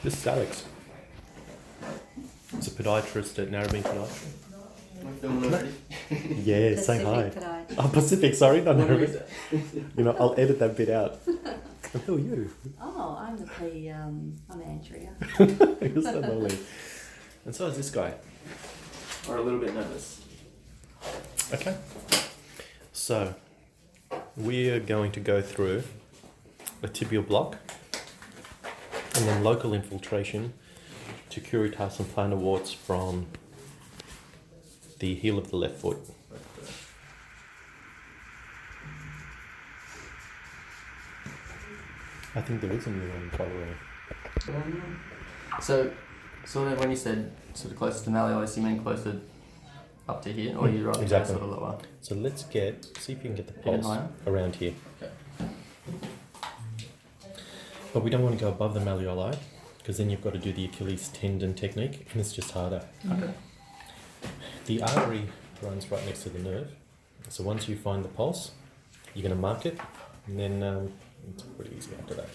This is Alex. He's a podiatrist at Narrabeen Podiatry. We're filming already. Yeah, say hi. Pacific Podiatry. Oh, Pacific, sorry, not What Narrabeen. is it? You know, I'll edit that bit out. And who are you? Oh, I'm Andrea. You're so lovely. And so is this guy. We're a little bit nervous. Okay. So, we're going to go through a tibial block and then local infiltration to curettage and plantar warts from the heel of the left foot. I think there is a new one, by the way. So, sort of when you said sort of closer to malleolus, you mean closer up to here, or you rather Exactly. sort of lower? So let's see if you can get the Even pulse higher? around here. Okay. But we don't want to go above the malleoli because then you've got to do the Achilles tendon technique and it's just harder. Okay. The artery runs right next to the nerve. So once you find the pulse, you're going to mark it and then it's pretty easy after that.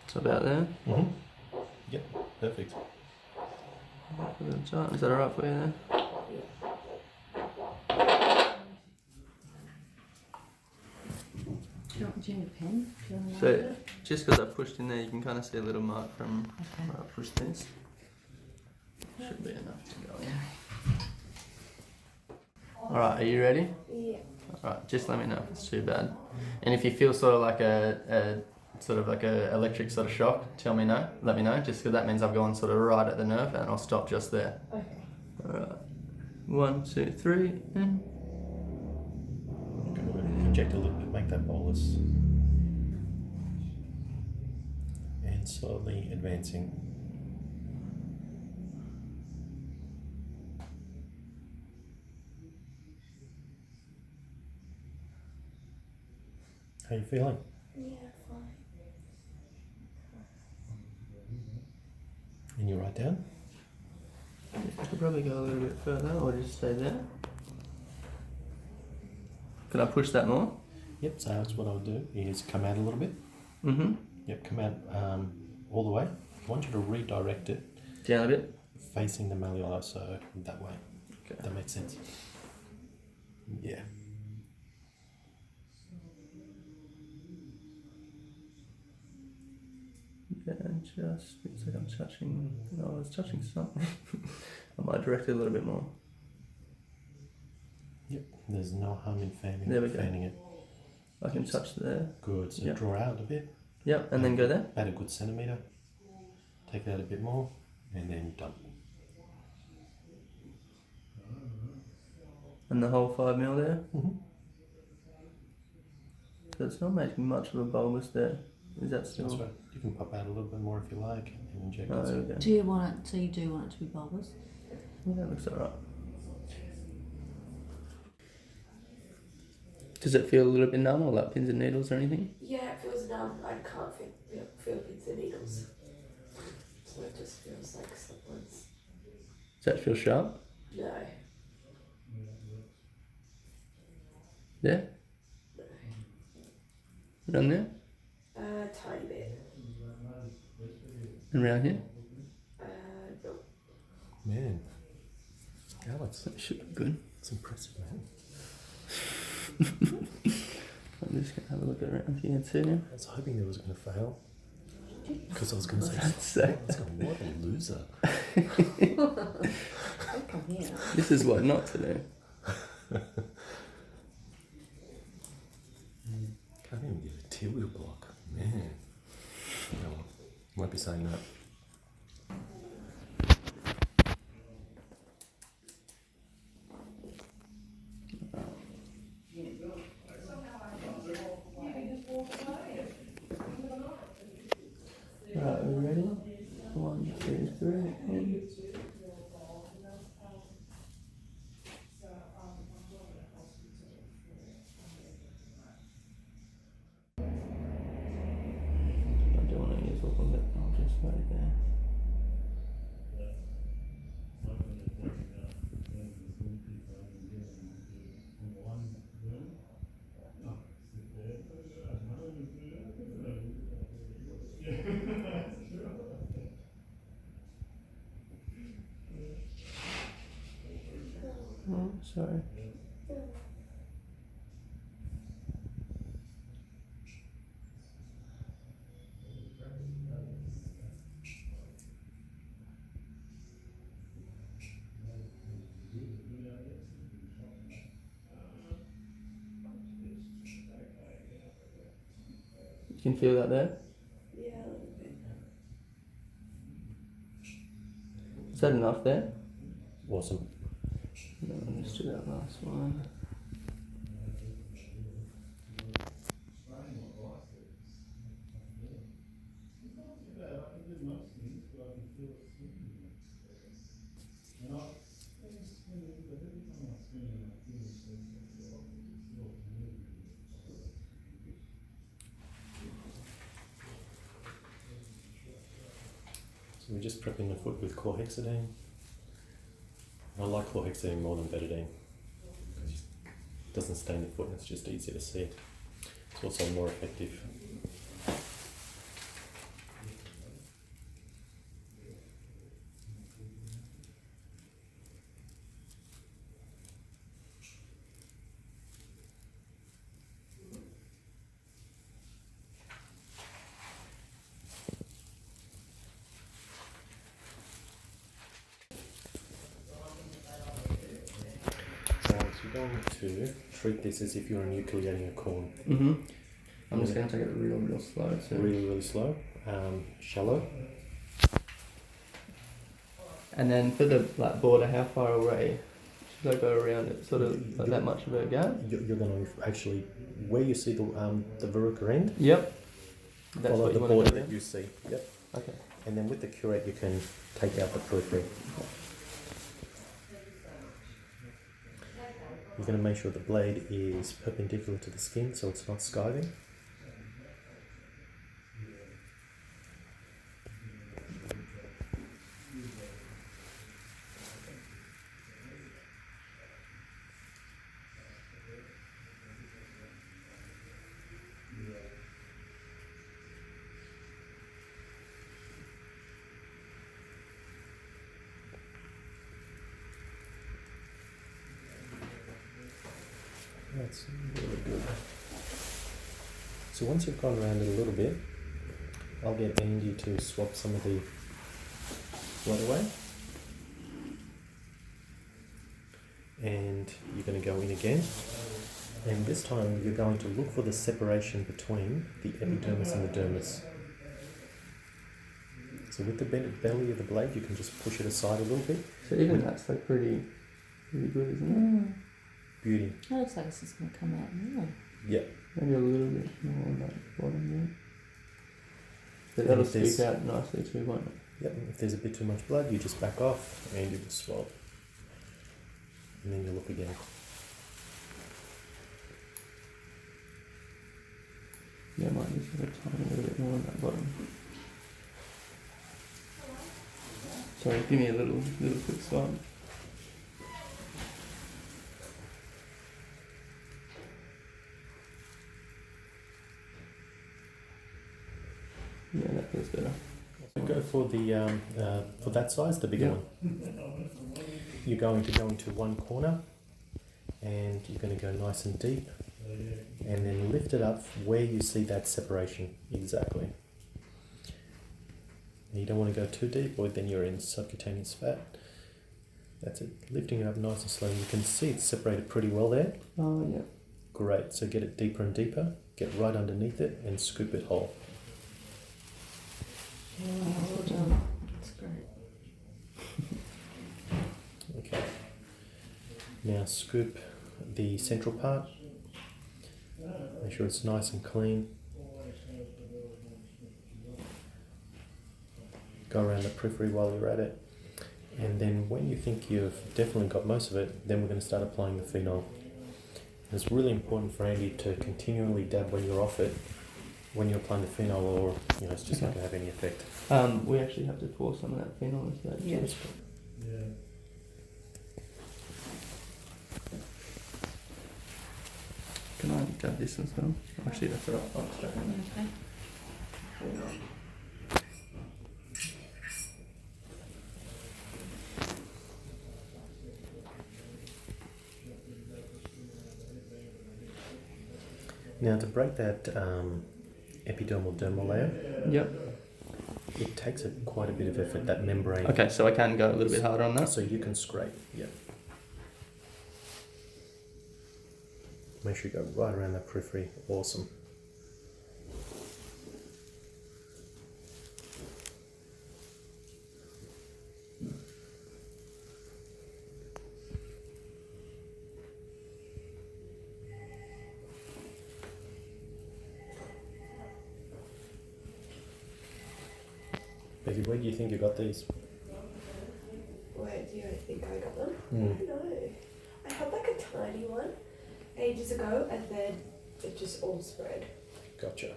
So about there. Mm-hmm. Yep, perfect. Is that alright for you there? Do you want a pen? Do you want So, to just because I pushed in there, you can kind of see a little mark from Okay. where I pushed this. Should be enough to go in. Alright, are you ready? Yeah. Alright, just let me know if it's too bad. And if you feel sort of like a electric sort of shock, let me know, just because that means I've gone sort of right at the nerve and I'll stop just there. Okay. Alright. 1, 2, 3, and Project a little bit, make that bolus. And slowly advancing. How you feeling? Yeah, fine. And you write down? I could probably go a little bit further or just stay there. Can I push that more? Yep, so that's what I'll do is come out a little bit. Mm-hmm. Yep, come out all the way. I want you to redirect it Down a bit. facing the malleoli, so that way. Okay. That makes sense. Yeah. Yeah, just feels like I'm touching. No, I was touching something. I might direct it a little bit more. Yep. There's no harm in fanning, There we go. fanning it. I can touch there. Good. So Yep. draw out a bit. Yep, and then go there. About a good centimetre. Take it out a bit more, and then dump. And the whole 5 mil there. Mm-hmm. So it's not making much of a bulbous there. Is that still? That's right. You can pop out a little bit more if you like, and inject Oh, it. there we go. Do you want it? So you do want it to be bulbous? Yeah, that looks alright. Does it feel a little bit numb or like pins and needles or anything? Yeah, it feels numb. I can't feel pins and needles. So it just feels like someone's. Does that feel sharp? No. There? Around there? Tiny bit. And around here? No. Man, Alex, That should be good. it's impressive, man. I'm just going to have a look around here too. I was hoping that was going to fail. Because I was going to say, That's what a loser. Come here. This is what not to do. Can't even get a tibial block. Man. No, won't be saying that. Right, are we ready? 1, 2, 3, and... I don't want to use all of it, I'll just write it down. Oh, sorry. You can feel that there? Yeah, a little bit. Is that enough there? Awesome. No, let's do that last one. So we're just prepping the foot with chlorhexidine. I like chlorhexidine more than betadine because it doesn't stain the foot and it's just easier to see. It's also more effective. So you're going to treat this as if you're enucleating a corn. Mm-hmm. I'm just going to take it real slow. So. Really slow, shallow. And then for the like border, how far away should I go around it? Sort of like that much of a gap? You're going to actually, where you see the verruca end, Yep. That's follow what the you border want to that do. you see. Yep. Okay. And then with the curette you can take out the periphery. You're going to make sure the blade is perpendicular to the skin so it's not skiving. That's really good. So once you've gone around it a little bit, I'll get Andy to swap some of the blood away. And you're going to go in again. And this time you're going to look for the separation between the epidermis and the dermis. So with the belly of the blade, you can just push it aside a little bit. So even that's like pretty good, isn't Beauty. That looks like it's just going to come out now. Yeah. it? Maybe a little bit more on that bottom there. But And that'll if there's- stick out nicely too, won't it? Yep. If there's a bit too much blood, you just back off and you just swab. And then you look again. Yeah, I might just have a tiny little bit more on that bottom. Sorry, give me a little quick swab. Yeah, that feels better. So go for the for that size, the bigger Yeah. one. You're going to go into one corner, and you're going to go nice and deep, and then lift it up where you see that separation exactly. And you don't want to go too deep, or then you're in subcutaneous fat. That's it. Lifting it up nice and slow. You can see it's separated pretty well there. Oh, yeah. Great. So get it deeper and deeper. Get right underneath it and scoop it whole. Well done. That's great. Okay. Now scoop the central part. Make sure it's nice and clean. Go around the periphery while you're at it. And then when you think you've definitely got most of it, then we're going to start applying the phenol. It's really important for Andy to continually dab when you're off it, when you're applying the phenol, or it's just not going to have any effect. We actually have to pour some of that phenol into that. Yeah. Juice. Can I dab this as well? Actually, that's alright. I'll just dab it. Okay. Now to break that epidermal dermal layer, Yep. it takes quite a bit of effort, that membrane. Okay, so I can go a little bit harder on that. So you can scrape, yeah. Make sure you go right around that periphery. Awesome. Becky, where do you think you got these? Where do you think I got them? Mm. I don't know. I had like a tiny one ages ago, and then it just all spread. Gotcha.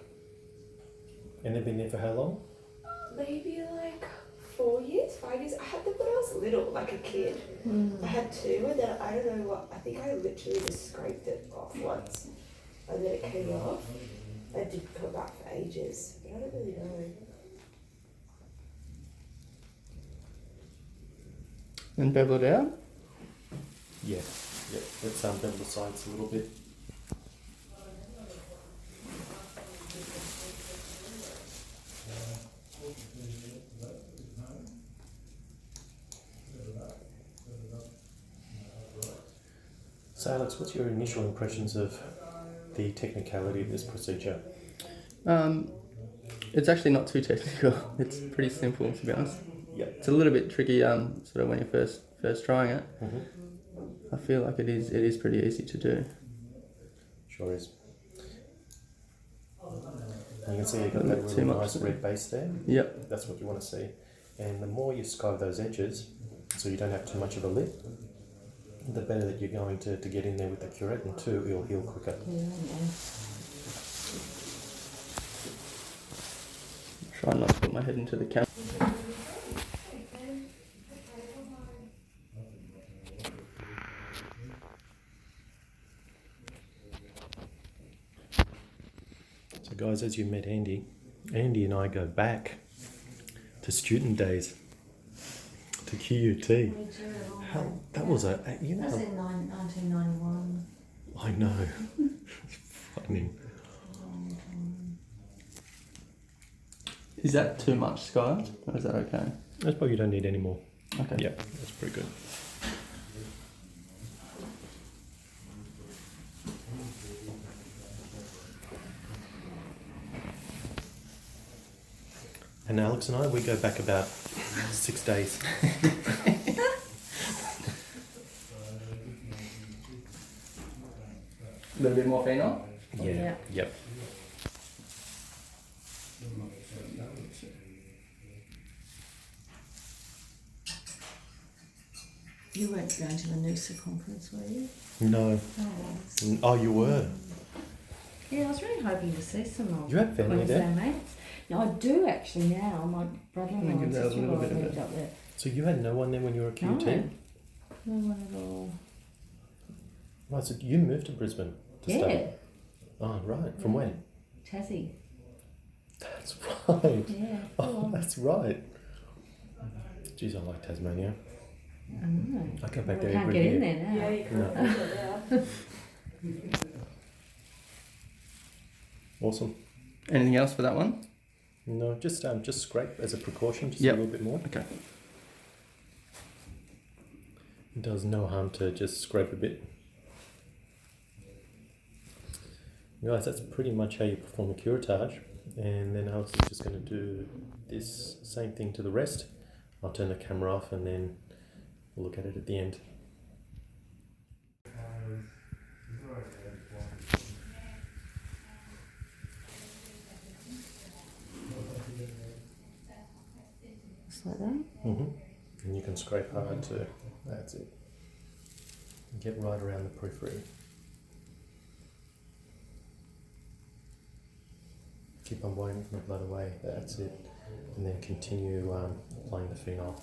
And they've been there for how long? Maybe like 4 years, 5 years. I had them when I was little, like a kid. I had two, and then I don't know what. I think I literally just scraped it off once, and then it came off. It didn't come back for ages, but I don't really know. And bevel it out. Yeah. Yeah. Let's bevel the sides a little bit. So Alex, what's your initial impressions of the technicality of this procedure? It's actually not too technical. It's pretty simple, to be honest. Yep. It's a little bit tricky, sort of when you're first trying it. Mm-hmm. I feel like it is pretty easy to do. Sure is. And you can see you've got that Too really much nice there. red base there. Yep. That's what you want to see. And the more you scarve those edges, so you don't have too much of a lip, the better that you're going to get in there with the curette, and two, it'll heal quicker. Try not to put my head into the camera. So guys, as you met Andy and I go back to student days, to QUT. How, that was you know. That's in 1991. I know. Funny. Is that too much, Sky? Or is that okay? That's probably you don't need any more. Okay. Yeah, that's pretty good. And Alex and I, we go back about 6 days. A little bit more phenol? Yeah. Yep. You weren't going to the Noosa conference, were you? No. Oh, Oh, you were? yeah, I was really hoping to see some of You have family there? Queensland mates. No, I do actually now. My brother-in-law and Give that a little sister-in-law bit of lived it. up there. So you had no one there when you were at QT? No one at all. Right, so you moved to Brisbane to study? Yeah, Oh, right. From when? Tassie. That's right. Yeah. Oh, that's right. Geez, I like Tasmania. I know. I go back We there can't every get year. in there now. Yeah, you can't do it now. Awesome. Anything else for that one? No, just scrape as a precaution, just Yep. a little bit more. Okay. It does no harm to just scrape a bit. Guys, that's pretty much how you perform a curettage. And then Alex is just going to do this same thing to the rest. I'll turn the camera off and then we'll look at it at the end. Just like that. And you can scrape hard too. That's it. Get right around the periphery. Keep on blowing the blood away. That's it. And then continue applying the phenol.